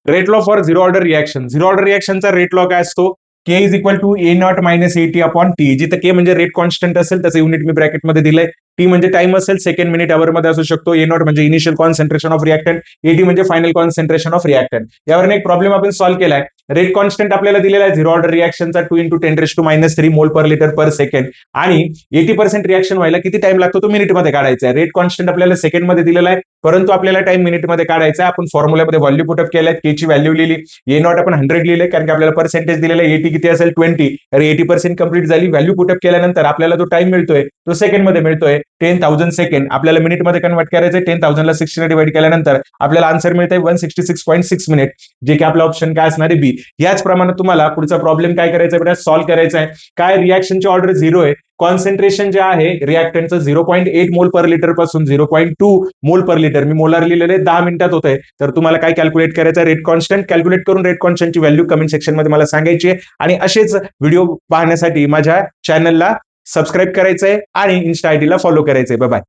Rate law for zero order reaction. Zero order रिएक्शनचा rate law काय असतो? K is equal to A naught minus AT upon T. जिथे K म्हणजे rate constant असेल त्याचं unit मी ब्रॅकेटमध्ये दिलंय. टी म्हणजे टाइम असेल, सेकंड, मिनिट, अवर मध्ये असू शकतो. ए नॉट म्हणजे initial concentration of reactant, eighty म्हणजे फायनल कॉन्सन्ट्रेशन ऑफ रिएक्टंट. यावर एक प्रॉब्लेम आपण सॉल्व्ह केलाय. रेट कॉन्स्टंट आपल्याला दिलेला आहे झिरो ऑर्डर रिएक्शनचा 2 इंटू 10⁻³ मोल पर लिटर पर सेकंड, आणि 80% रिएक्शन व्हायला किती टाइम लागतो तो मिनिटमध्ये काढायचा आहे. रेट कॉन्स्टंट आपल्याला सेकंड मध्ये दिलेला आहे, परंतु आपल्याला टाइम मिनिटमध्ये काढायचा आहे. आपण फॉर्म्युल्यामध्ये व्हॅल्यू पुटअप केल्यात, के ची व्हॅल्यू लिहिली, ए नॉट आपण 100 लिहिले कारण की आपल्याला पर्सेंटेज दिलेला आहे. एटी किती असेल 20, तर 80% कंप्लीट झाली. व्हॅल्यू पुटअप केल्यानंतर आपल्याला जो टाइम मिळतोय तो सेकंड मध्ये मिळतोय 10,000 सेकंड. आपल्याला मिनिट मध्ये कन्वर्ट करायचंय. 10,000 ला 60 ने डिवाइड केल्यानंतर आपल्याला आन्सर मिळतंय 166.6 मिनिट, जे की आपला ऑप्शन काय असणार आहे? बी. याच प्रमाणे तुम्हाला पुढचा प्रॉब्लेम काय करायचा आहे? सॉल्व्ह करायचा आहे. काय रिएक्शनची ऑर्डर 0 आहे, कॉन्सन्ट्रेशन जे आहे रिएक्टंटचं 0.8 मोल पर लिटर पासून 0.2 मोल पर लिटर, मी मोलार लिहिलेले 10 मिनिटात होत आहे. तर तुम्हाला काय कॅल्क्युलेट करायचं आहे? Rate constant. कॅल्क्युलेट करून रेट कॉन्स्टंटची व्हॅल्यू कमेंट सेक्शन मध्ये मला सांगायची आहे. आणि असेच व्हिडिओ पाहण्यासाठी माझ्या चॅनलला सबस्क्राईब करायचंय आणि इन्स्टा आयडीला फॉलो करायचंय. Bye bye.